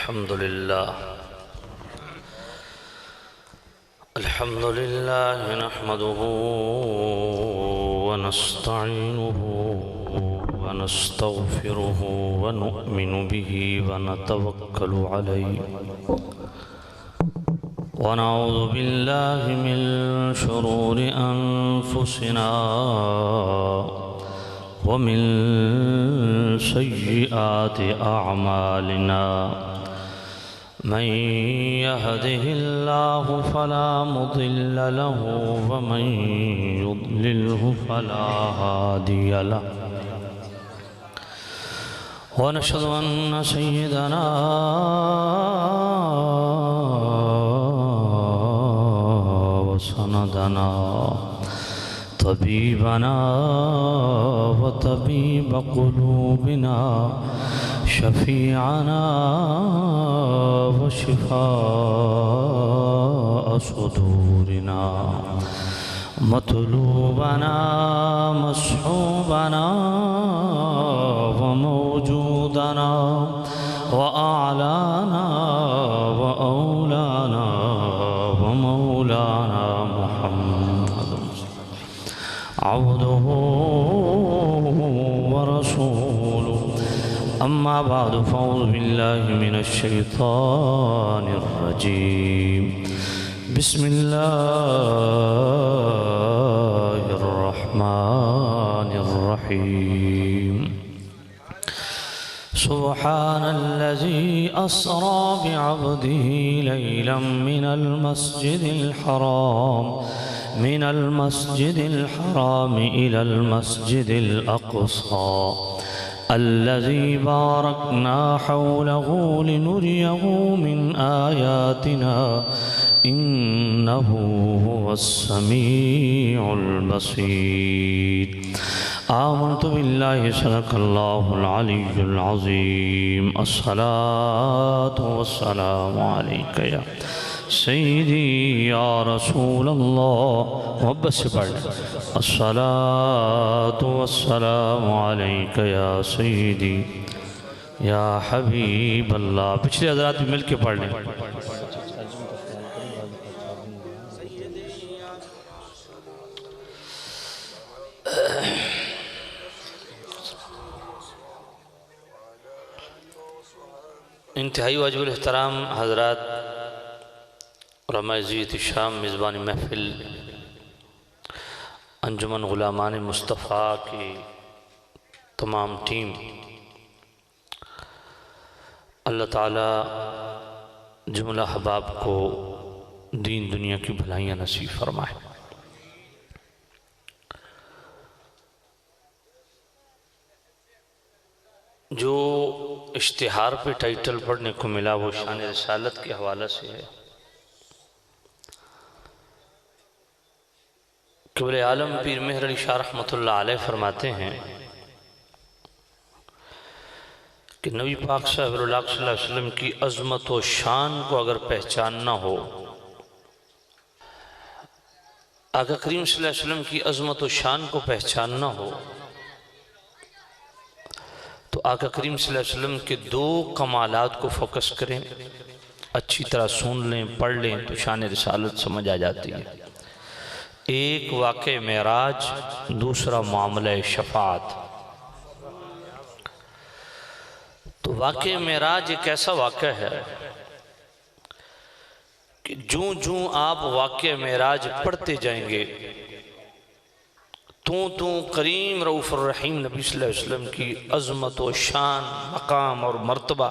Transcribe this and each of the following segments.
अल्हम्दुलिल्लाह नहमदुहु व नस्तईनुहु व नस्तगफिरुहु व नु'मिनु बिही व नतवक्कलु अलैहि व नऊज़ु बिल्लाहि मिन शुरूरि अनफुसिना व मिन सय्यिआति अअमालिना मन यहदिहिल्लाहु फला मुदिल्ल लहु व मन युद्लिल्हु फला हादिय लहु व नशहदु अन्ना सय्यिदना व सनदना तबीबना व तबीब क़ुलूबिना शफ़ीअना व शिफ़ाअ सुदूरिना मतलूबना मस्हूबना व मौजूदना व आलाना व औलाना व मौलाना मुहम्मद अब्दुहु व रसूलुहु अम्मा बाद फ़अऊज़ु बिल्लाहि मिनश शैतानिर रजीम बिस्मिल्लाहिर रहमानिर रहीम सुब्हानल्लज़ी अस्रा बिअब्दिही लैलन मिनल मस्जिदिल हराम इलल मस्जिदिल अक़सा अल्लज़ी बारकना हौलहु लिनुरियहु मिन आयातिना इन्नहु हुवस्समीउल बसीर आमन्तु बिल्लाहि सदक़ल्लाहुल अलिय्युल अज़ीम अस्सलातु वस्सलामु अलैका या सय्यदी या रसूलल्लाह मोहब्बत से पढ़ लें अस्सलातु वस्सलामु अलैका या सय्यदी या हबीब अल्लाह। पिछले हज़रात भी मिल के पढ़ लें। इंतहाई वाजिबुल एहतराम हज़रात उलमाए ज़ीयत शाम मेज़बान महफ़िल अंजुमन ग़ुलामान मुस्तफ़ा की तमाम टीम, अल्लाह ताला जुमला अहबाब को दीन दुनिया की भलाइयाँ नसीब फरमाए। जो इश्तिहार पे टाइटल पढ़ने को मिला वो शान रिसालत के हवाले से है। क़िबले आलम पीर मेहर अली शाह रहमतुल्लाह अलैह फरमाते हैं कि नबी पाक सल्लल्लाहु अलैहि वसल्लम की अज़मत व शान को अगर पहचानना हो, आका करीम सल्लल्लाहु अलैहि वसल्लम की अज़मत व शान को पहचानना हो तो आका करीम सल्लल्लाहु अलैहि वसल्लम के दो कमालात को फोकस करें, अच्छी तरह सुन लें, पढ़ लें तो शान रिसालत समझ आ जाती है। एक वाक़े मेराज, दूसरा मामला शफ़ाअत। तो वाक़े मेराज एक ऐसा वाक़ा है कि जूं जूं आप वाक़े मेराज पढ़ते जाएंगे तू करीम रऊफ़ रहीम नबी सल्लल्लाहु अलैहि वसल्लम की अज़मत व शान, मकाम और मर्तबा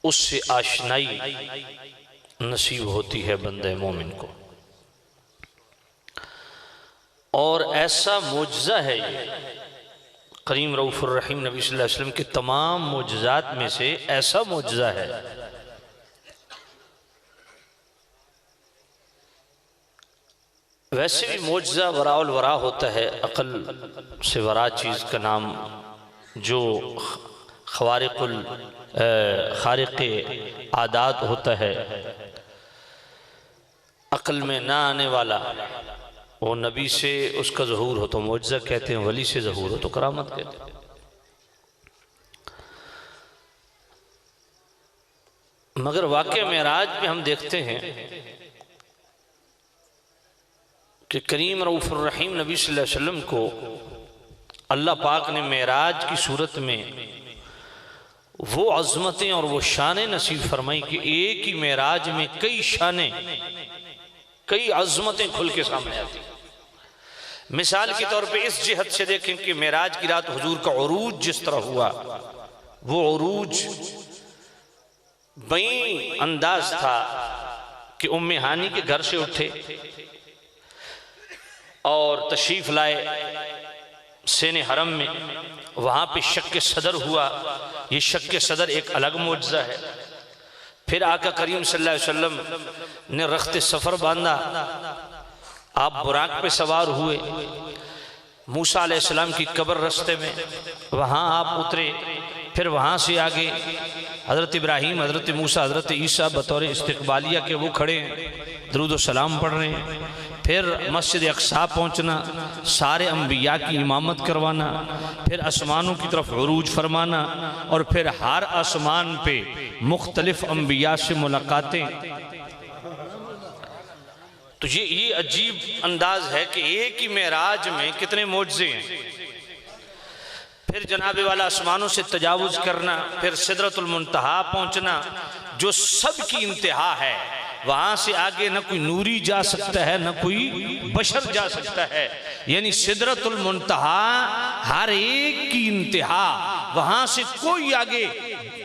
उससे आशनाई नसीब होती है बंदे मोमिन को। और ऐसा मुजज़ा है ये, करीम रऊफ़ रहीम नबी सल्लल्लाहु अलैहि वसल्लम के तमाम मुजज़ात में से ऐसा मुजज़ा है वैसे भी मुजज़ा वराउल वरा होता है, अक़ल से वरा चीज़ का नाम जो खारिक़े आदात होता है, अक़ल में ना आने वाला, वो नबी से उसका ज़हूर हो तो मुजज़ा कहते हैं, वली से ज़हूर हो तो करामत कहते हैं। मगर वाक़े मेराज में हम देखते हैं कि करीम रऊफ़ुर रहीम नबी सल्लल्लाहु अलैहि वसल्लम को अल्लाह पाक ने मेराज की सूरत में वो अज़मतें और वो शानें नसीब फरमाई कि एक ही मेराज में कई शानें, कई अज़मतें खुल के सामने आती। मिसाल के तौर पे इस जिहत से देखें कि मेराज की रात हुजूर का उरूज जिस तरह हुआ, वो उरूज बई अंदाज था कि उम्मे हानी के घर से उठे और तशरीफ लाए सेने हरम में, वहाँ पे शक्के सदर हुआ। ये शक्के सदर एक अलग मुअज्जा है। फिर आका करीम सल्लल्लाहु अलैहि वसल्लम ने रख्ते सफ़र बांधा, आप बुराक पे सवार हुए, मूसा अलैहिस्सलाम की कब्र रस्ते में, वहाँ आप उतरे। फिर वहाँ से आगे हज़रत इब्राहीम, हज़रत मूसा, हज़रत ईसा बतौर इस्तिक़बालिया के वो खड़े हैं, दरूद व सलाम पढ़ रहे हैं। फिर मस्जिद अक़सा पहुँचना, सारे अम्बिया की इमामत करवाना, फिर आसमानों की तरफ उरूज फरमाना और फिर हर आसमान पे मुख्तलिफ अम्बिया से मुलाकातें। तो ये अजीब अंदाज है कि एक ही मेराज में कितने मोज़े हैं। फिर जनाबे वाला आसमानों से तजावुज़ करना, फिर सिदरतुल मुंतहा पहुँचना जो सब की इंतहा है। वहाँ से आगे न कोई नूरी जा सकता है, न कोई बशर जा सकता है। यानी सिदरतुल मुंतहा हर एक की इंतहा, वहाँ से कोई आगे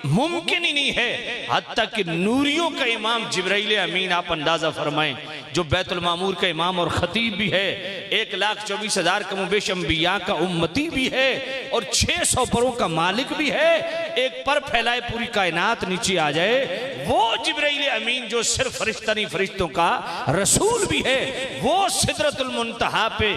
मुमकिन ही नहीं है। हत्ता कि नूरियों का इमाम जिब्राइल अमीन, आप अंदाज़ा फरमाएं, जो बैतुल मामूर का इमाम और ख़तीब भी है, 1,24,000 कमोबेश अम्बिया का उम्मती भी है और 600 परों का मालिक भी है। एक पर फैलाए पूरी कायनात नीचे आ जाए, वो जिब्राइल अमीन जो सिर्फ फरिश्ता नहीं फरिश्तों का रसूल भी है, वो सिदरतुल मुंतहा पे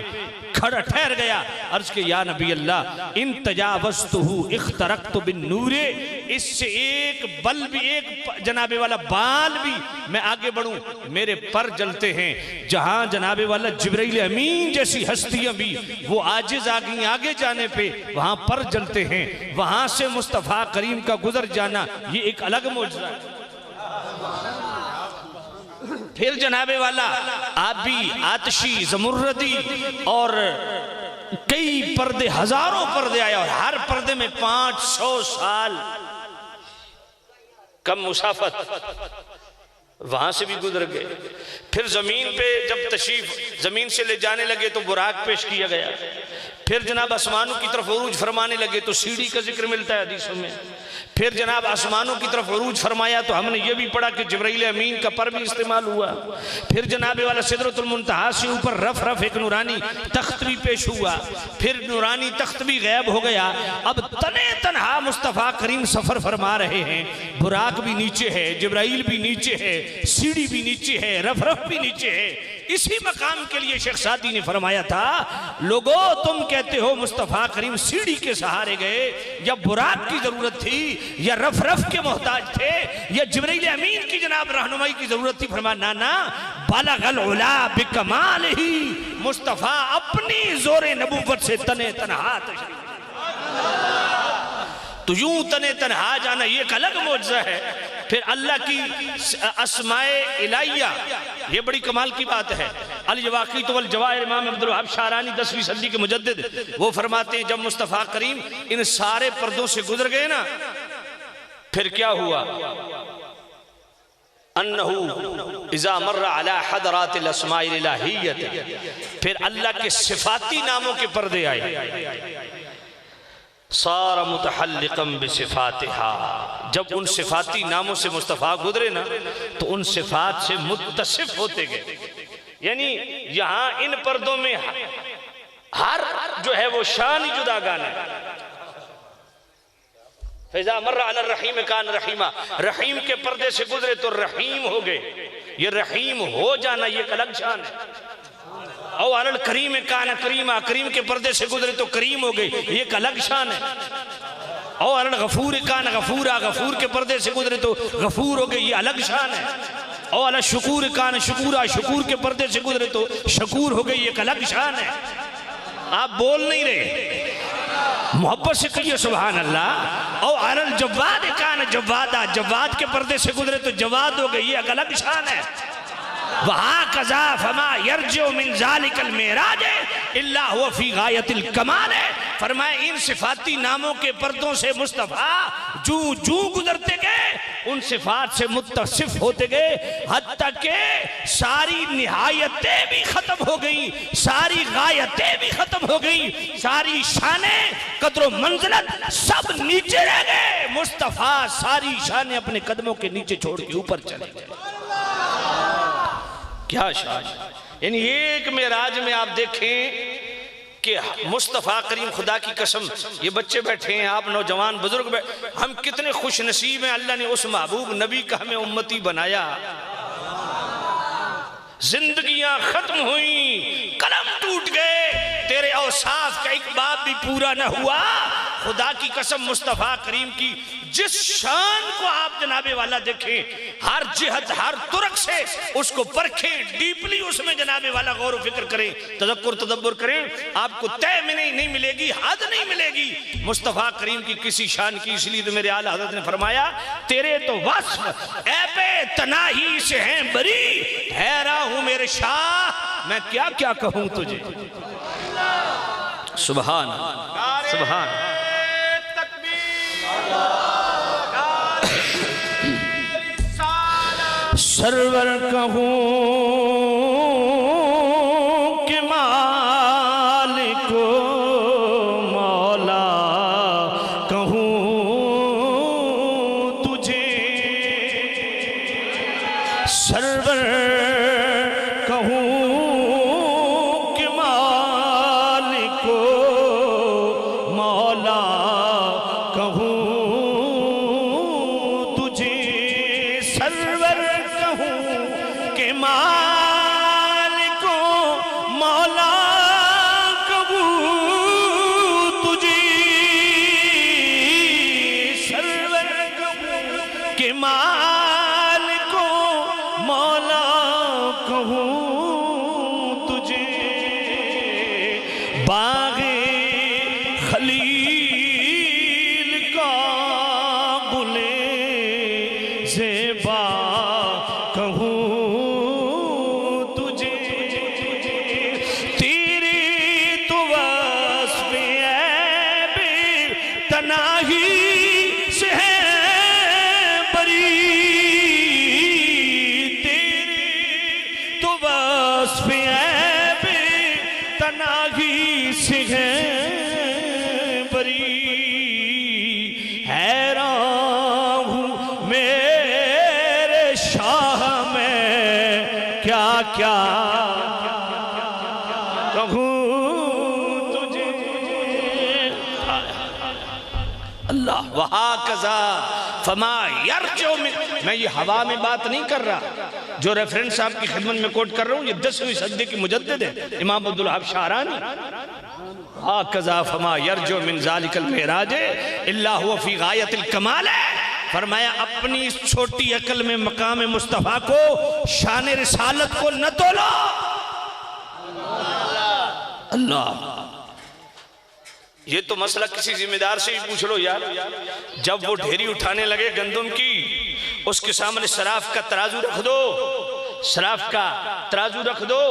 खड़ा ठहर गया। अर्ज के या नबी अल्लाह इन तजावज़तुहु इख्तरक़तु बिन्नूरे, इससे एक बल भी, एक जनाबे वाला बाल भी मैं आगे बढ़ूं, मेरे पर जलते हैं। जहां जनाबे वाला जिब्राइल अमीन जैसी हस्तियां भी वो आजिज आ गई आगे जाने पे, वहां पर जलते हैं। वहां से मुस्तफ़ा करीम का गुजर जाना ये एक अलग मौजज़ा है। फिर जनाबे वाला आबी, आतशी, ज़मुर्रदी और कई पर्दे, हजारों पर्दे आए और हर पर्दे में 500 साल कम मुसाफत, वहां से भी गुजर गए। फिर जमीन पे जब तशरीफ जमीन से ले जाने लगे तो बुराक पेश किया गया। फिर जनाब आसमानों की तरफ उरूज फरमाने लगे तो सीढ़ी का जिक्र मिलता है हदीसों में। फिर जनाब आसमानों की तरफ उरूज फरमाया तो हमने ये भी पढ़ा कि जिब्राइल अमीन का पर भी इस्तेमाल हुआ। फिर जनाबे वाला सिदरतुल मुंतहा से ऊपर रफ रफ एक नूरानी तख्त भी पेश हुआ। फिर नूरानी तख्त भी गायब हो गया। अब तने तनहा मुस्तफ़ा करीम सफर फरमा रहे हैं। बुराक भी नीचे है, जिब्राइल भी नीचे है, सीढ़ी भी नीचे है, रफ रफ भी नीचे है। इसी मकाम के लिए शेख सादी ने फरमाया था, लोगो तुम कहते हो मुस्तफ़ा करीम सीढ़ी के सहारे गए, या बुराक की जरूरत थी, या रफ रफ के मोहताज थे, या जिब्राइल अमीन की जनाब रहनुमाई की जरूरत थी। फरमाया ना ना, बलगल उला बिकमाल ही, मुस्तफ़ा अपनी जोरे नबूवत से तने तनहा तशरीफ। तो यूं तने तनहा जाना ये एक अलग मौजज़ा है। फिर अल्लाह की अस्माए इलाहिया, ये बड़ी कमाल की बात है। अल यवाक़ीत वल जवाहिर, इमाम अब्दुल वहाब शारानी 10वीं सदी के मुजद्दिद, वो फरमाते हैं जब मुस्तफ़ा करीम इन सारे पर्दों से गुजर गए ना, फिर क्या हुआ, अन्नहु इज़ा मर्रा अला हदरातिल अस्माइल इलाहिय्यत, फिर अल्लाह के सिफाती नामों के पर्दे आए। सारा मुतहल्लिक़म बिसिफ़ातिहा, जब उन सिफाती नामों से मुस्तफ़ा गुजरे ना तो उन सिफात से मुत्तसिफ होते गए। यानी यहाँ इन पर्दों में हर जो है वो शान ही जुदा गाना है। फ़ैज़ा मर्रा अला रहीम कान रहीमा, रहीम के पर्दे से गुजरे तो रहीम हो गए। ये रहीम हो जाना ये एक अलग शान है। और अल करीम कान करीमा, करीम के पर्दे से गुजरे तो करीम हो गए, ये एक अलग शान है। और अल गफूर कान गफूरा, गफूर के पर्दे से गुजरे तो गफूर हो गए, ये अलग शान है। और अल शुकूर कान शुकूरा, शुकूर के पर्दे से गुजरे तो शकूर हो गए, ये एक अलग शान है। आप बोल नहीं रहे, मोहब्बत से कहिए सुभान अल्लाह। और अरल जवाद कान जवादा, जवाद के पर्दे से गुजरे तो जवाद हो गई, ये अलग शान है। वहाँ कज़ा फमा यरजो मिन ज़ालिकल मेराज इल्ला हुवा फी गायतिल कमाल है। फरमाए इन सिफाती नामों के पर्दों से मुस्तफ़ा जू जू गुजरते गए, उन सिफात से मुत्तसिफ होते गए, हत्ता के सारी निहायतें भी खत्म हो गई, सारी गायतें भी खत्म हो गई, सारी शाने कदर मंजिलत सब नीचे रह गए। मुस्तफ़ा सारी शाने अपने कदमों के नीचे छोड़ के ऊपर चले गए। क्या शान। यानी एक मेराज में आप देखें कि मुस्तफ़ा करीम, खुदा की कसम, ये बच्चे बैठे हैं, आप नौजवान बुजुर्ग बैठे, हम कितने खुश नसीब हैं, अल्लाह ने उस महबूब नबी का हमें उम्मती बनाया। जिंदगियां खत्म हुई, कलम टूट गए, तेरे औसाफ का एक बाप भी पूरा न हुआ। खुदा की कसम मुस्तफ़ा करीम की जिस शान को आप जनाबे वाला देखें, हर जिहत हर तुरक से उसको परखें, डीपली उसमें जनाबे वाला गौर फिक्र करें, तदक्कुर तदब्बुर करें, आपको तय में नहीं मिलेगी, हद नहीं मिलेगी मुस्तफ़ा करीम की किसी शान की। इसलिए तो मेरे आला हज़रत ने फरमाया तेरे तो वस्फ ऐबे तनाही से हैं बरी, हैरा हूं मेरे शाह मैं क्या क्या कहूं तुझे। सुभान सुभान। सरवर कहूं कि मालिक मौला कहूं तुझे, सरवर कहूं कि मालिक मौला कहूं तुझे, सरवर के मालिको मौला कहूं तुझे, सरवर कहूं के मालिको मौला कहूं तुझे। बाग़े खलील का गुले ज़ेबा कहूं तुझे, तेरे तो वस्फ़ ऐबे तनाही से है बरी, तेरे तो वस्फ़ ऐबे तनाही से है बरी। हैरान हूँ मेरे शाह में क्या क्या कहूं तुझे। अल्लाह वहा कज़ा फमा यरजो में, मैं ये हवा में बात नहीं कर रहा, जो रेफरेंस आपकी खिदमत में कोट कर रहा हूँ ये 10वीं सदी की मुजद्दिद है इमाम अब्दुल वहाब शारानी। हा कज़ा फमा यरजो मिन ज़ालिकल मेराज इल्ला हुवा फी गायतिल कमाल है। फरमाया अपनी इस छोटी अकल में मकाम मुस्तफ़ा को, शान रिसालत को न तोलो। अल्लाह, ये तो मसला किसी जिम्मेदार से ही पूछ लो यार। जब वो ढेरी उठाने लगे गंदम की, उसके सामने शराफ का तराजू रख दो, शराफ का तराजू रख दो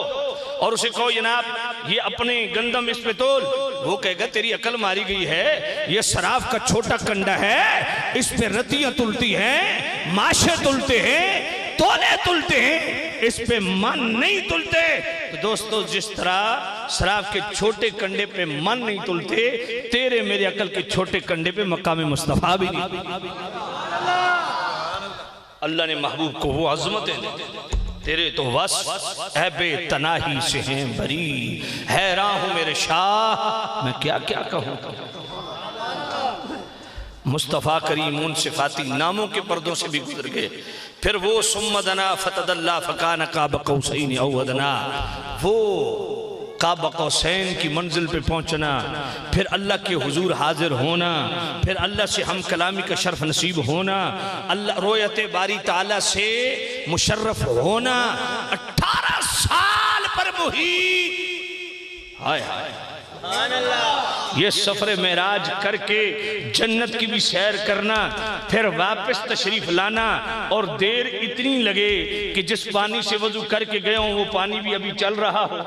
और उसे कहो जनाब ये अपने गंदम इस पे तोल। वो कहेगा तेरी अकल मारी गई है, ये शराफ का छोटा कंडा है, इस पे रतियां तुलती हैं, माशे तुलते हैं, तोले तुलते हैं, इस पे मन नहीं तुलते। तो दोस्तों जिस तरह शराफ के छोटे कंडे पे मन नहीं तुलते, तेरे मेरे अकल के छोटे कंडे पे मकाम मुस्तफ़ा भी नहीं। अल्लाह ने महबूब को वो अज़मतें दी, तेरे तो वस ऐबे तनाही से हैं बरी, हैरान हूं मेरे शाह मैं क्या क्या कहूं। मुस्तफ़ा करीम उन सिफाती नामों के पर्दों से भी गुजर गए। फिर वो सुम्मदना फतदल्ला फ़कान काब कौसैन औ अदना, वो काब कौसैन की मंजिल पे पहुंचना, फिर अल्लाह के हुजूर हाजिर होना, फिर अल्लाह से हम कलामी का शर्फ नसीब होना, अल्लाह रोयत बारी ताला से मुशर्रफ होना। 18 साल पर मुही, हाय हाय ये सफर मेराज करके जन्नत की भी सैर करना, फिर वापस तशरीफ लाना, और देर इतनी लगे कि जिस पानी से वजू करके गए हो वो पानी भी अभी चल रहा हो।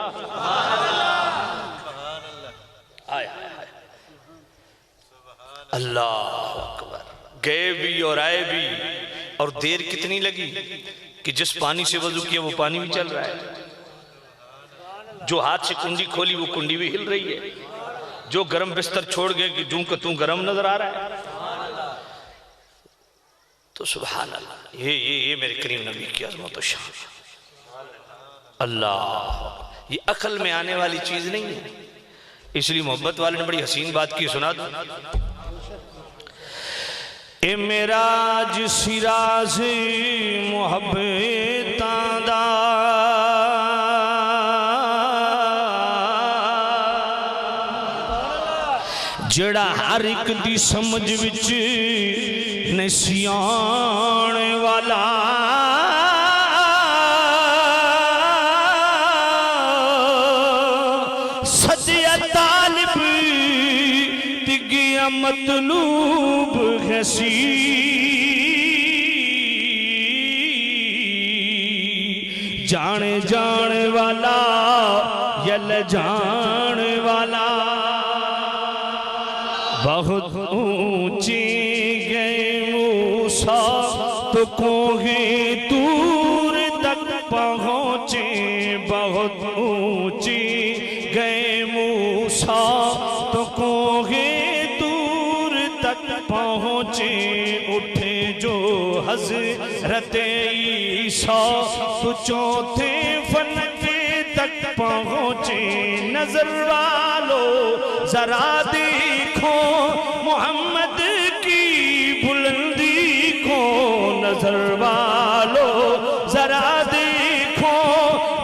अल्लाह अकबर। गए भी और आए भी, और देर कितनी लगी कि जिस पानी से वजू किया वो पानी भी चल रहा है। जो हाथ से कुंडी खोली वो कुंडी भी हिल रही है। जो गरम बिस्तर छोड़ गए कि जूं का तू गरम नजर आ रहा है। तो सुभान अल्लाह, ये मेरे करीम नबी की अज़मत और शान। अल्लाह, ये अकल में आने वाली चीज नहीं है। इसलिए मोहब्बत वाले ने बड़ी हसीन बात की, सुना दो। ए मेराज सिराज मुहब्बतां दा जड़ा हर एक दी समझ विच ने सियाने वाला, सदिया तालिब तिगिया मतलूब हसी, जाने जाने वाला यल जाने वाला। बहुत ऊंची गए मूसा तो कोहे दूर तक पहुँचे, बहुत ऊंची गए मूसा तो कोहे दूर तक पहुँचे। उठे जो हज़रत ईसा तो चौथे फनके तक पहुँचे। नजर वालो जरा देखो मोहम्मद की बुलंदी को, नजर वालो जरा देखो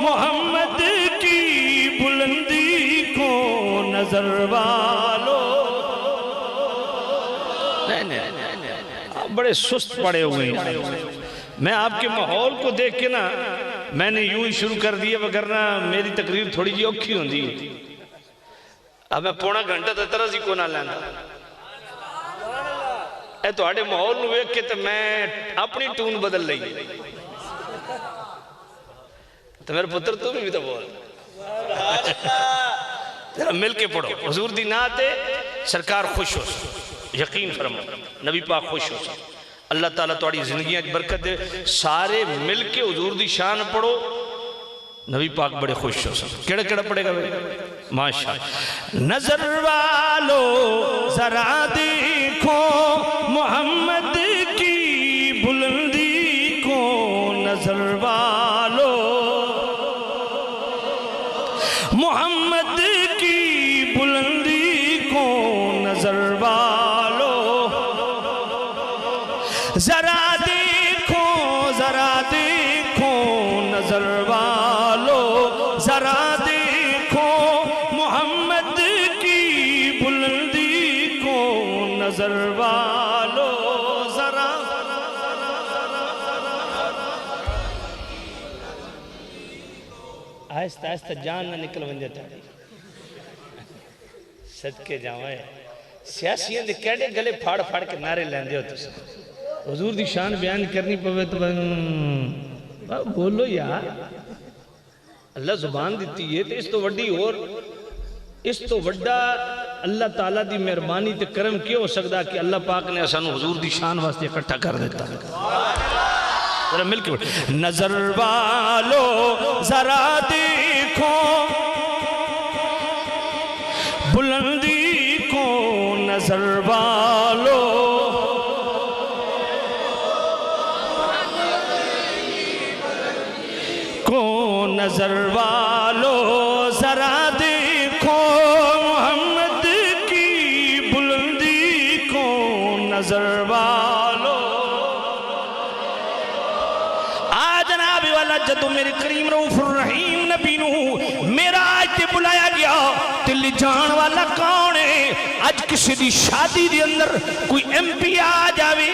मोहम्मद की बुलंदी को, नजर वालो। नहीं, आप बड़े सुस्त पड़े हुए हैं। मैं आपके माहौल को देख के ना मैंने यूं ही शुरू कर दिया, वगरना मेरी तकरीर थोड़ी जी औखी होती है। अब मैं पौना घंटा तो तरह ही को ना लैंदा। ए तुहाडे माहौल नूं वेख के तो मैं अपनी टून बदल ली। तो मेरे पुत्र तू भी तो बोल, जरा मिल के पढ़ो। हुजूर दी नाते सरकार खुश हो, यकीन फरमा नबी पाक खुश हो। अल्लाह ताला तुहाडी जिंदगी बरकत दे। सारे मिल के हुजूर दी शान पढ़ो, नबी पाक बड़े खुश हो। केड़ा केड़ा पड़ेगा माशाअल्लाह। नजर वालो जरा देखो मोहम्मद की बुलंदी को, नजर वालो मोहम्मद की बुलंदी को, नजर वालो जरा देखो, जरा देखो नजर वालो, जरा देखो मोहम्मद की बुलंदी को, नजर वालो जरा। आहिस्ता आहिस्ता जान ना निकल वंजे ताड़ी सदके जावे। सियासियों के केड़े गले फाड़ फाड़ के नारे लेंदे हो तुम। हुजूर दी शान बयान करनी पवे तो बोलो यार। अल्लाह जुबान दी है तो इस तो वड्डी और इस तो वड्डा अल्लाह ताला दी मेहरबानी ते करम क्यों हो सकता कि अल्लाह पाक ने सानू हुजूर दी शान वास्ते इकट्ठा कर देता। जरा मिल के नजर वालो जरा देखो बुलंदी को, नजर वालो को, नजर वालो जरा देखो मोहम्मद की बुलंदी को, नजर वालो। आज जनाब वाला जदों मेरे करीम रऊफुर रहीम नबी नू मेरा आज ते बुलाया गया ते ले जान वाला कौन है? आज किसी दी शादी दे अंदर कोई MP आ जावे,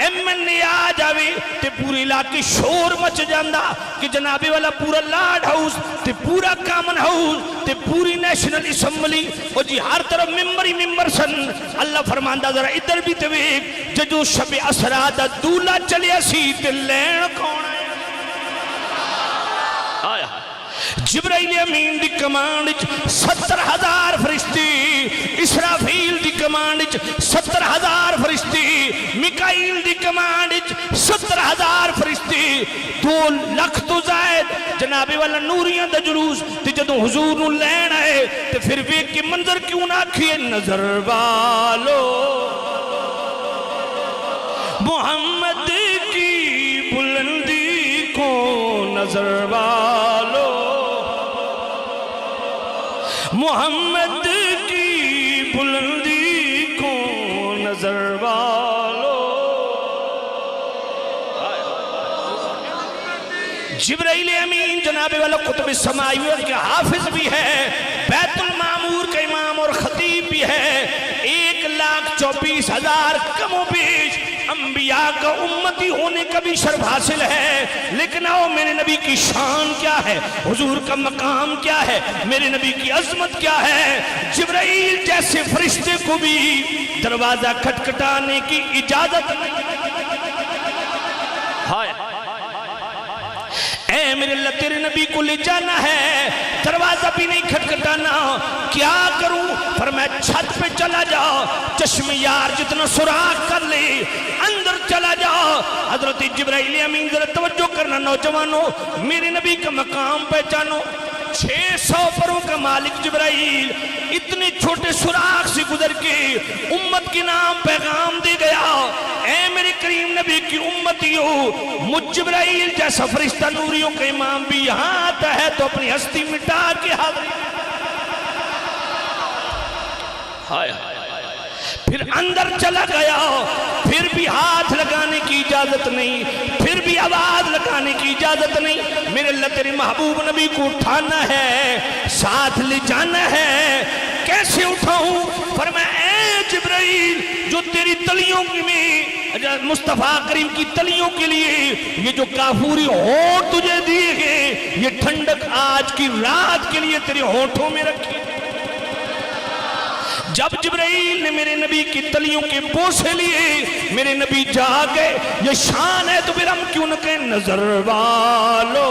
MNA आ जावे ते पूरे इलाके शोर मच जांदा कि जनाबे वाला पूरा लॉर्ड हाउस ते पूरा कॉमन हाउस ते पूरी नेशनल असम्बली और जी हर तरफ मिंबर ही मिंबर सन। अल्लाह फरमांदा जरा इधर भी ते वेख जो शबे असरा दा दूल्हा चलिया सी ते लैण कौन आया। जिब्राइल अमीन दी कमांड 70,000 फरिश्ते, इसराफील दी कमांड 70,000 फरिश्ते, मिकाईल दी कमांड 70,000 फरिश्ते, 2 लाख तो जायद जनाबे वाला नूरियां दा जुलूस ते जदों हुजूर नूं लैण आए ते फिर वेख के मंजर क्यों ना आखिए नजर वालो मोहम्मद की बुलंदी को नजर वालो मोहम्मद की बुलंदी को नजर वालो। जिब्राइल अमीन जनाबे वाला कुतुब समाई के हाफिज भी है, बैतुल मामूर का इमाम और खतीब भी है। 1,24,000 कमो बेश अंबिया का उम्मती होने का भी शर्फ हासिल है। लेकिन आओ मेरे नबी की शान क्या है, हुजूर का मकाम क्या है, मेरे नबी की अजमत क्या है। जिब्राइल जैसे फरिश्ते को भी दरवाजा खटखटाने की इजाजत हाय ऐ मेरे अल्लाह तेरे नबी को ले जाना है, दरवाजा भी नहीं खटखटाना, क्या करूं? फरमाया छत पे चला जाओ, चश्मे यार जितना सुराख कर ले, अंदर चला जाओ। हजरत जिब्राइल अमीन जरा तवज्जो करना नौजवानों, मेरे नबी का मकाम पहचानो। 600 परों का मालिक जिब्राइल इतने छोटे सुराख से गुजर के उम्मत के नाम पैगाम दे गया। ऐ मेरे करीम नबी की उम्मतियों, मुझ जिब्राइल जैसा फरिश्ता नूरियों का इमाम भी यहाँ आता है तो अपनी हस्ती मिटा के हाजिर हाय फिर अंदर चला गया, फिर भी हाथ लगाने की इजाजत नहीं, फिर भी आवाज लगाने की इजाजत नहीं। मेरे अल्लाह तेरे महबूब नबी को उठाना है, साथ ले जाना है, कैसे उठाऊं? फरमाया ऐ जिब्राइल जो तेरी तलियों में मुस्तफा करीम की तलियों के लिए ये जो काफूरी होंठ तुझे दिए गए, ये ठंडक आज की रात के लिए तेरे होंठों में रखी। जब जिब्राइल ने मेरे नबी की तलियों के बोसे लिए, मेरे नबी जागे, ये शान है तो फिर हम क्यों न कहें नजर वालो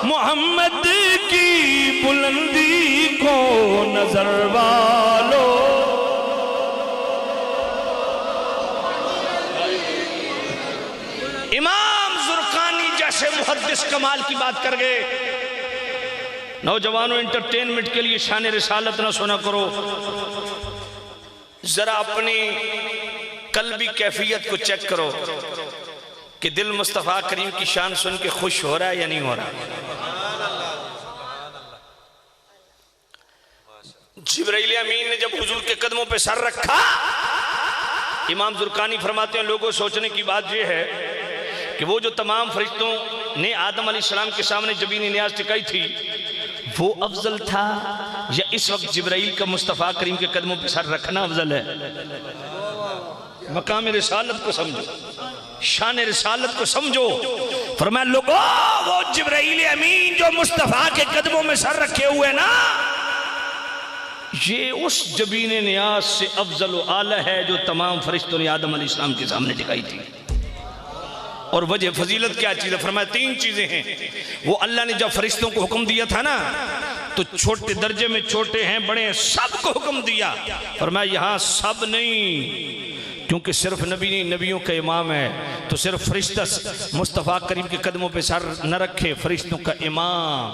मोहम्मद की बुलंदी को नजर वालो। इमाम जुर्कानी जैसे मुहद्दिस कमाल की बात कर गए। नौजवानों, एंटरटेनमेंट के लिए शान रिसालत ना सुना करो, जरा अपनी कल्बी कैफियत को चेक करो कि दिल मुस्तफा करीम की शान सुन के खुश हो रहा है या नहीं हो रहा। जिब्राइल अमीन ने जब हुजूर के कदमों पे सर रखा, इमाम जुर्कानी फरमाते हैं लोगों सोचने की बात यह है कि वो जो तमाम फरिश्तों ने आदम अलैहिस्सलाम के सामने जबीन नियाज टिकाई थी वो अफजल था या इस वक्त जिब्राइल का मुस्तफा करीम के कदमों पे सर रखना अफजल है? मकाम रिसालत को समझो, शान रिसालत को समझो। फरमाया लोगों वो जिब्राइल अमीन जो मुस्तफा के कदमों में सर रखे हुए ना, ये उस जबीन नियाज से अफजल व आला है जो तमाम फरिश्तों ने आदम अलैहिस्सलाम के सामने टिकाई थी। और वजह फजीलत क्या चीज़ है? फरमाया 3 चीज़ें हैं। वो अल्लाह ने जब फरिश्तों को हुक्म दिया था ना, तो छोटे दर्जे में छोटे हैं बड़े हैं सबको हुक्म दिया। फरमाया यहाँ सब नहीं, क्योंकि सिर्फ नबी नहीं, नबियों का इमाम है, तो सिर्फ फरिश्ता मुस्तफ़ा करीम के कदमों पे सर न रखे, फरिश्तों का इमाम।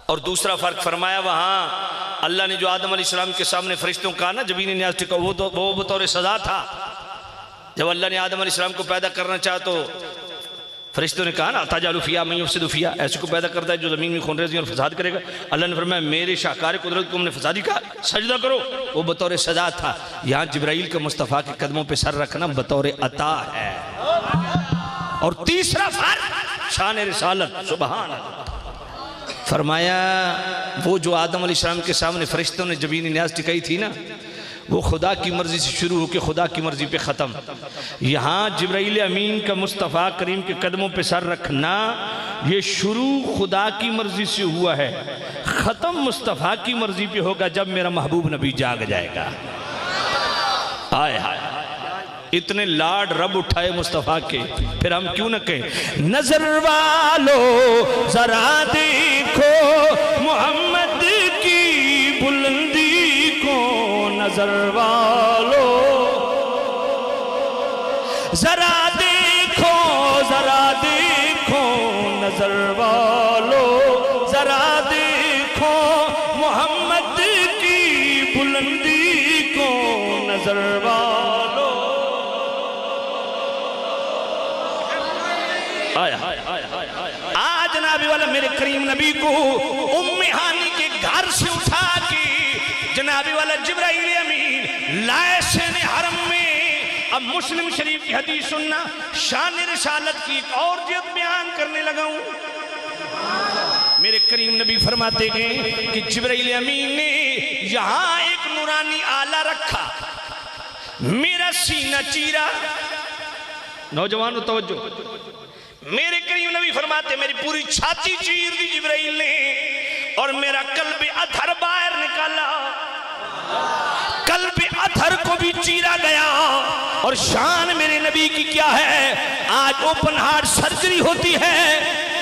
और दूसरा फ़र्क फरमाया वहाँ अल्लाह ने जो आदम अलैहिस्सलाम के सामने फरिश्तों का ना जबीन नियाज़ टिका, वो बतौर सज़ा था। जब अल्लाह ने आदम अलैहिस्सलाम को पैदा करना चाहा तो फरिश्तों ने कहा ना ताजालुफिया मैं युफ्सिदुफिया, ऐसे को पैदा करता है जो ज़मीन में खूनरेज़ी और फसाद करेगा। अल्लाह ने फरमाया मेरे शाहकार कुदरत को हमने फसादी कहा, सजदा करो, वो बतौर सजा था। यहाँ जिब्राइल का मुस्तफ़ा के कदमों पे सर रखना बतौर अता है। और तीसरा फर्क शान रिसालत, सुभान अल्लाह। फरमाया वो जो आदम अलैहिस्सलाम के सामने फरिश्तों ने जबीन नियाज़ टिकाई थी ना, वो खुदा की मर्ज़ी से शुरू होकर खुदा की मर्ज़ी पे ख़त्म। यहाँ जिब्राइल अमीन का मुस्तफ़ा करीम के कदमों पे सर रखना, ये शुरू खुदा की मर्ज़ी से हुआ है, ख़त्म मुस्तफ़ा की मर्ज़ी पे होगा जब मेरा महबूब नबी जाग जाएगा। आए हाय, इतने लाड रब उठाए मुस्तफ़ा के, फिर हम क्यों न कहें नजर वालो जरा देखो मोहम्मद की बुलंदी को, नजर वालो जरा देखो, जरा देखो नजर वालो जरा देखो मोहम्मद की बुलंदी को, नजर वालो। आज जनाबी वाला मेरे करीम नबी को उम्मे हानी के घर से उठा के जनाबी वाला जिब्राइल अमीन लाए शेने हरम में। अब मुस्लिम शरीफ की हदीस सुनना, शान रिसालत की एक और जिद बयान करने लगा हूं। मेरे करीम नबी फरमाते गए कि जिब्राइल अमीन ने यहां एक नूरानी आला रखा, मेरा सीना चीरा। नौजवानों तवज्जो, मेरे करीम नबी फरमाते मेरी पूरी छाती चीर दी जिब्राइल ने और मेरा कल्ब अथर बाहर निकाला, कल्ब अथर को भी चीरा गया। और शान मेरे नबी की क्या है, आज ओपन हार्ट सर्जरी होती है,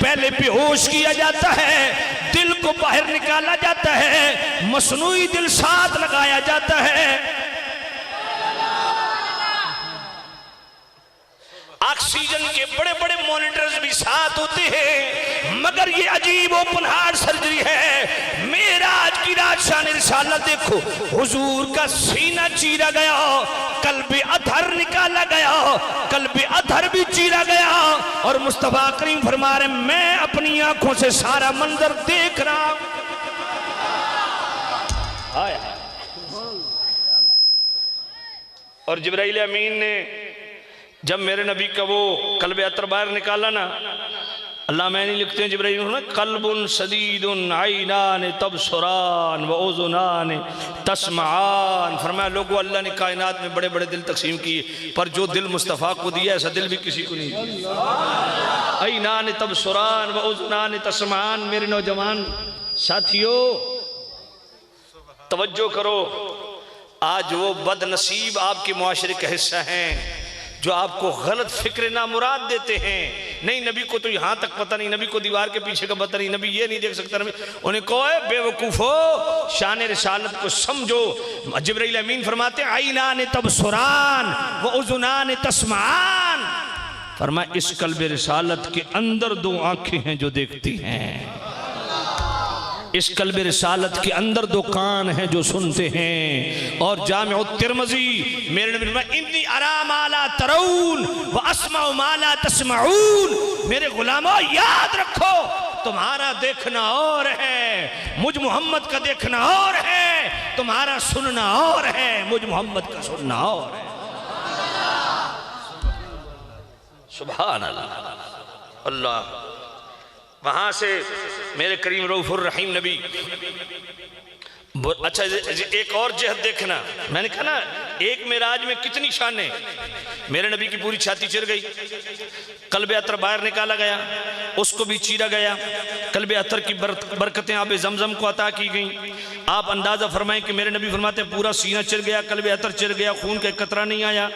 पहले बेहोश किया जाता है, दिल को बाहर निकाला जाता है, मसनूई दिल साथ लगाया जाता है, ऑक्सीजन के बड़े बड़े मॉनिटर्स भी साथ होते हैं, मगर ये अजीब ओपन हार्ट सर्जरी है। मेरा आज की रात शान रिसालत देखो, हुजूर का सीना चीरा गया, कल्बे अधर निकाला गया, कल्बे अधर भी चीरा गया। और मुस्तफा करीम फरमा रहे मैं अपनी आंखों से सारा मंजर देख रहा। और जिब्राइल अमीन ने जब मेरे नबी का वो कल्बे अतर बाहर निकाला ना, अल्लाह मैंने लिखते हैं जिब्राइल ने कल्बुन सदीदुन आईनान तबसुरान व उज़ुनान तस्माआन। फरमाया लोगों, अल्लाह ने कायनात में बड़े बड़े दिल तकसीम किए, पर जो दिल मुस्तफ़ा को दिया ऐसा दिल भी किसी को नहीं दिया। आईनान तबसुरान व उज़ुनान तस्माआन। मेरे नौजवान साथियों तवज्जो करो, आज वो बदनसीब आपके मुआशरे का हिस्सा हैं जो आपको गलत फिक्र ना मुराद देते हैं। नहीं नबी को तो यहाँ तक पता नहीं, नबी को दीवार के पीछे का पता नहीं, नबी ये नहीं देख सकता, नबी उन्हें कहो बेवकूफ़ो शान रिसालत को समझो। जिब्राइल अमीन फरमाते आईनान तबसुरान व उज़ुनान तस्माआन। फरमाया इस कल्बे रिसालत के अंदर दो आंखें हैं जो देखती हैं, इस कल्बे रिसालत के अंदर दो कान हैं जो सुनते हैं। और जामिउ तिर्मिज़ी मेरे नबी ने इन्नी अरा माला तरऊन व अस्माउ माला तस्माऊन। मेरे गुलामों याद रखो, तुम्हारा देखना और है, मुझ मोहम्मद का देखना और है, तुम्हारा सुनना और है, मुझ मोहम्मद का सुनना और है। सुभान अल्लाह। अल्लाह। वहां से मेरे करीम रऊफुर रहीम नबी। अच्छा एक और जहद देखना, मैंने कहा ना एक मेराज में कितनी शान है। मेरे नबी की पूरी छाती चिर गई, कल्बे अतर बाहर निकाला गया, उसको भी चीरा गया, कल्बे अतर की बरकतें आबे जमजम को अता की गई। आप अंदाजा फरमाएं कि मेरे नबी फरमाते पूरा सीना चिर गया, कल्बे अतर चिर गया, खून का कतरा नहीं आया।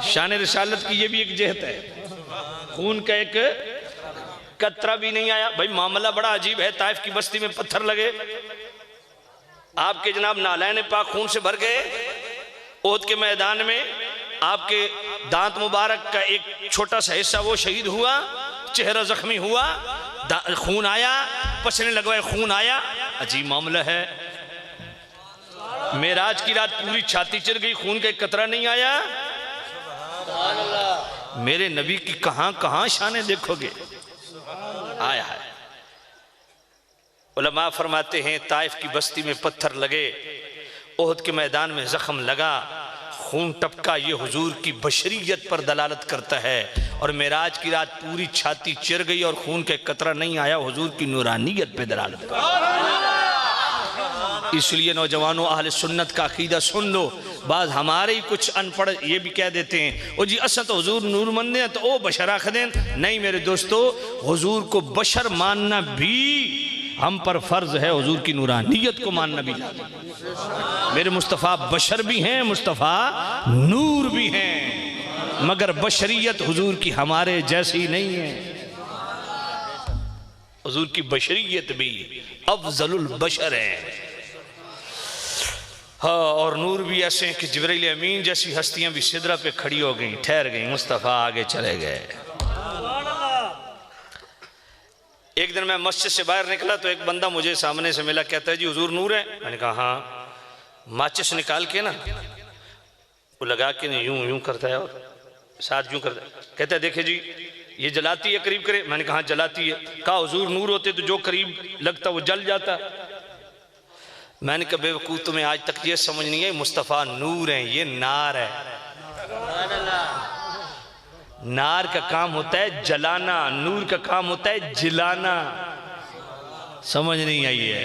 शान रिसालत की ये भी एक जहद है, खून का एक कतरा भी नहीं आया। भाई मामला बड़ा अजीब है। ताइफ की बस्ती में पत्थर लगे, आपके जनाब नालैन पाक खून से भर गए। ओहद के मैदान में आपके दांत मुबारक का एक छोटा सा हिस्सा वो शहीद हुआ, चेहरा जख्मी हुआ, खून आया, पसीने लगवाए खून आया। अजीब मामला है। मेराज की रात पूरी छाती चिर गई, खून का एक कतरा नहीं आया। मेरे नबी की कहां कहां शाने देखोगे। आया है। उलमा फरमाते हैं ताइफ की बस्ती में पत्थर लगे, ओहद के मैदान में जख्म लगा, खून टपका, ये हुजूर की बशरियत पर दलालत करता है। और मेराज की रात पूरी छाती चिर गई और खून का कतरा नहीं आया, हुजूर की नूरानियत पे दलालत करता है। इसलिए नौजवानों अहले सुन्नत का अकीदा सुन लो। बाद हमारे ही कुछ अनपढ़ ये भी कह देते हैं ओ जी असा तो हुजूर नूरमंद हैं तो ओ बशर आख दें। नहीं मेरे दोस्तों, हुजूर को बशर मानना भी हम पर फर्ज है, हुजूर की नूरानियत को मानना भी। मेरे मुस्तफ़ा बशर भी हैं, मुस्तफ़ा नूर भी हैं, मगर बशरियत हुजूर की हमारे जैसी नहीं है। हुजूर की बशरियत भी अफजलुल बशर है। हाँ, और नूर भी ऐसे हैं कि जिब्रील अमीन जैसी हस्तियां भी सिदरा पे खड़ी हो गई, ठहर गई, मुस्तफ़ा आगे चले गए। एक दिन मैं मस्जिद से बाहर निकला तो एक बंदा मुझे सामने से मिला, कहता है जी हुजूर नूर है। मैंने कहा हाँ। माचिस निकाल के ना वो लगा के यूं यूं करता है और साथ यूं करता है, कहता है देखे जी ये जलाती है, करीब करे। मैंने कहा जलाती है। कहा हुजूर नूर होते तो जो करीब लगता वो जल जाता। मैंने कहा बेवकूफ़, तुम्हें आज तक ये समझ नहीं है मुस्तफ़ा नूर है, ये नार है। नार का काम होता है जलाना, नूर का काम होता है जिलाना। समझ नहीं आई है?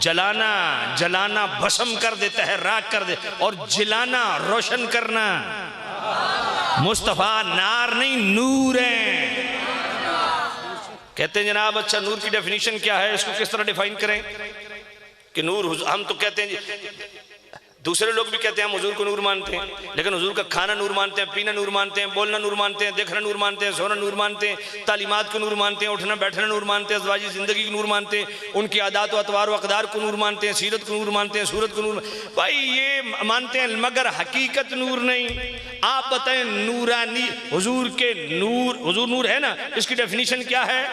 जलाना, जलाना भस्म कर देता है, राख कर दे, और जिलाना रोशन करना। मुस्तफ़ा नार नहीं नूर है। कहते हैं जनाब अच्छा नूर की डेफिनेशन क्या है, इसको किस तरह डिफाइन करें कि नूर हम तो कहते हैं, दूसरे लोग भी कहते हैं हम हुजूर को नूर मानते हैं, लेकिन हुजूर का खाना नूर मानते हैं, पीना नूर मानते हैं, बोलना नूर मानते हैं, देखना नूर मानते हैं, सोना नूर मानते हैं, तालीमात को नूर मानते हैं, उठना बैठना नूर मानते हैं, अज़वाजी ज़िंदगी को नूर मानते हैं, उनकी आदात व अतवार व अक़दार को नूर मानते हैं, सीरत को नूर मानते हैं, सूरत को नूर। भाई ये मानते हैं मगर हकीकत नूर नहीं। आप बताएं नूरानी हुजूर के नूर, हुजूर नूर है ना, इसकी डेफिनेशन क्या है?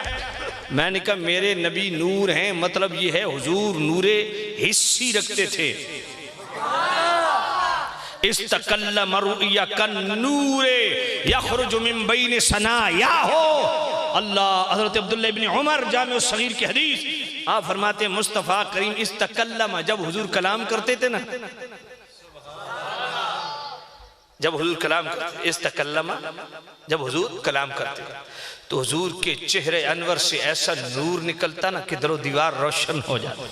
मैंने कहा मेरे नबी नूर हैं, मतलब ये है हुजूर नूरे हिस्सी रखते थे। इस्तक़ल्लम रु'या कन्नूरे यख़रुजु मिन बैनि सनायाहो। अल्लाह, हज़रत अब्दुल्ला इब्न उमर जामे सगीर की हदीस, आप फरमाते हैं मुस्तफ़ा करीम इस्तक़ल्लम, जब हुजूर कलाम करते थे ना, जब हुजूर कलाम करते, इस्तक़ल्लम जब हुजूर कलाम करते तो हुजूर के चेहरे अनवर से ऐसा नूर निकलता ना कि दरो दीवार रोशन हो जाता।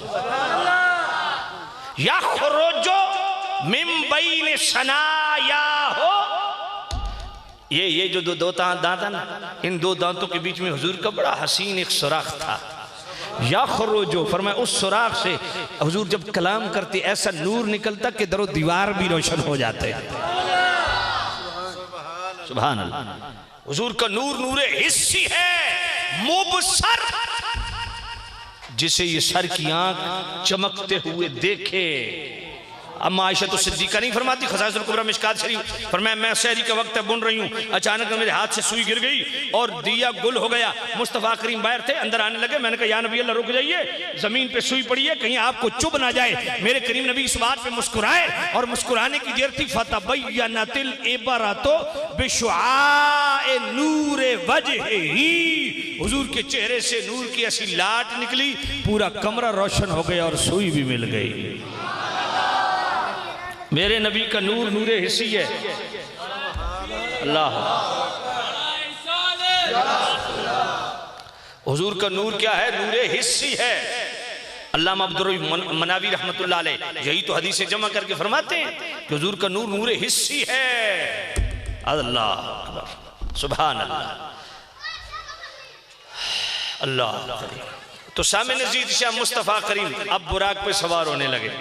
यख़रुजु मिन बैनि सनायाहो, ये जो दो दांत है ना, इन दो दांतों के बीच में हुजूर का बड़ा हसीन एक सुराख था। यख़रुजु फरमाया उस सुराख से हुजूर जब कलाम करते ऐसा नूर निकलता कि दरो दीवार भी रोशन हो जाते। सुभान अल्लाह। हुजूर का नूर नूरे हिस्सी है, मुबसर, जिसे ये सर की आंख चमकते हुए देखे। अम्मा आयशा तो सिद्दीक़ा नहीं फरमाती, खसाइसुल कुबरा मिशकात शरीफ फरमाया मैं सहरी का वक्त बुन रही हूँ, अचानक मेरे हाथ से सुई गिर गई और दिया गुल हो गया। मुस्तफ़ा करीम बाहर थे, अंदर आने लगे। मैंने कहा या नबी अल्लाह रुक जाइए, जमीन पे सुई पड़ी है, कहीं आपको चुभ ना जाए। मेरे करीम नबी इस बात पे मुस्कुराए और मुस्कुराने की देर थी फतबय्यनतिल इबरतो बिशुआए नूरे वजहिही, हुजूर के चेहरे से नूर की ऐसी लाट निकली, पूरा कमरा रोशन हो गया और सुई भी मिल गई। मेरे नबी का नूर नूरे हिस्सी है। अल्लाह, हुजूर का नूर क्या है? नूरे हिस्सी है। अल्लामा अब्दुर मनावी रहमतुल्लाह अलैह यही तो हदीस जमा करके फरमाते हैं कि हुजूर का नूर नूरे हिस्सी है। अल्लाह अकबर, सुभान अल्लाह, अल्लाह। तो सामने नज़ीर शाह मुस्तफ़ा करीम अब बुराक पे सवार होने लगे।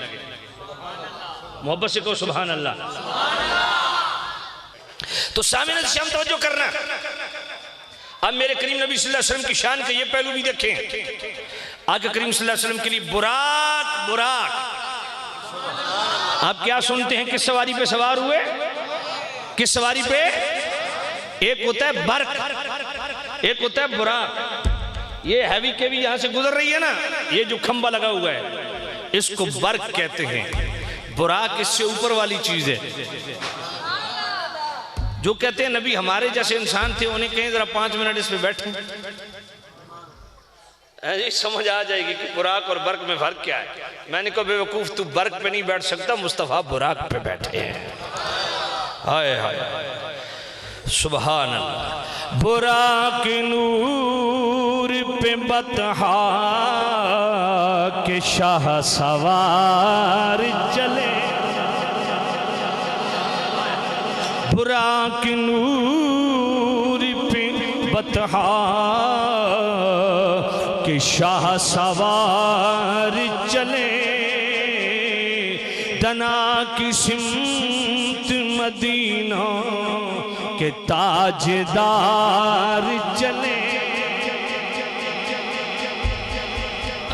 मोहब्बत से कहो सुभान अल्लाह। तो सामने से हम तवज्जो करना। अब मेरे करीम नबी सल्लल्लाहु अलैहि वसल्लम की शान के ये पहलू भी देखें। आगे करीम सल्लल्लाहु अलैहि वसल्लम के लिए बुराक, बुराक, आप क्या सुनते हैं? किस सवारी पे सवार हुए? किस सवारी पे? एक होता है बर्क, एक होता है बुराक। ये हैवी के भी यहां से गुजर रही है ना, ये जो खंबा लगा हुआ है इसको बर्क कहते हैं। बुराक इससे ऊपर वाली चीज है। जो कहते हैं नबी हमारे जैसे इंसान थे, उन्हें कहें जरा 5 मिनट इस पे बैठे, समझ आ जाएगी कि बुराक और बर्क में फर्क क्या है। मैंने कहा बेवकूफ, तू बर्क पे नहीं बैठ सकता, मुस्तफ़ा बुराक पे बैठे हैं। हाय हाय सुभान अल्लाह। बुराक नूर पे में बतहा के शाह सवार चले, बुराक नूर पे बतहा के शाह सवार चले, दना की सिमत मदीना के ताजदार चले।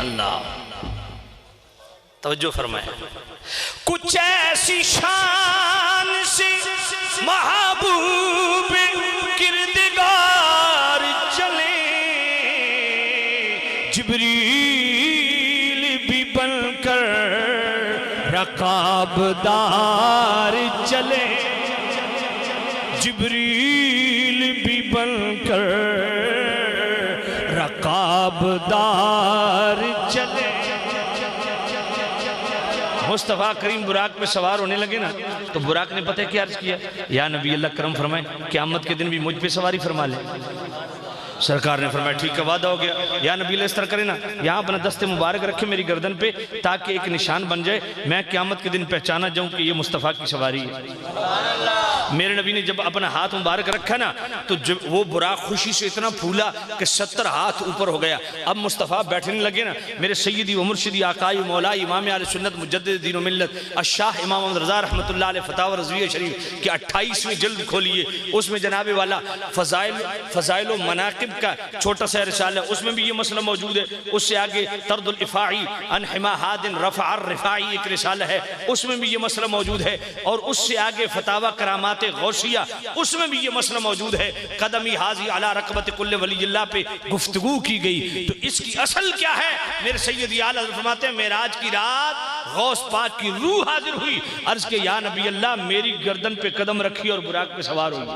अल्लाह तवज्जो फरमाए। कुछ ऐसी शान से महबूब किरदगार चले, जिब्रील भी बनकर रकाबदार चले, जिब्रील भी बनकर रकाबदार चले। मुस्तफ़ा करीम बुराक पे सवार होने लगे ना, तो बुराक ने पता है क्या अर्ज किया, या नबी अल्लाह करम फरमाए क़यामत के दिन भी मुझ पे सवारी फरमा ले। सरकार ने फरमाया ठीक है, वादा हो गया। या नबी अल्लाह इस तरह करे ना, यहाँ अपना दस्ते मुबारक रखे मेरी गर्दन पे, ताकि एक निशान बन जाए, मैं क़यामत के दिन पहचाना जाऊँ कि ये मुस्तफ़ा की सवारी है। मेरे नबी ने जब अपना हाथ मुबारक रखा ना, तो जब वो बुराक खुशी से इतना फूला कि 70 हाथ ऊपर हो गया। अब मुस्तफ़ा बैठने लगे ना, मेरे सैयदी व मुर्शिदी आकाई मौला इमाम आले सुन्नत मुजद्दिद दीन व मिल्लत अशाह इमाम अहमद रज़ा रहमतुल्लाह अलैह फतावा रज़विया शरीफ की 28वीं जिल्द खोलिए, उसमें जनाब वाला फ़ज़ाइल व मनाक़िब का छोटा सा रिसाला है, उसमें भी ये मसला मौजूद है। उससे आगे तर्दुल इफ़ाई अन हिमाहादिन रफ़अ रिफ़ाई एक रिसाला है, उसमें भी ये मसला मौजूद है। और उससे आगे फतावा करामात गौसिया, उसमें भी ये मसला मौजूद है। कदमी हाजी अला रकबत कुल्ले वलील्लाह पे गुफ्तगू की गई। तो इसकी असल क्या है, मेरे सैयदी आला फरमाते हैं मेराज की रात गौस पाक की रूह हाजिर हुई, अर्ज के या नबी अल्लाह मेरी गर्दन पे कदम रखी और बुराक पे सवार हुई।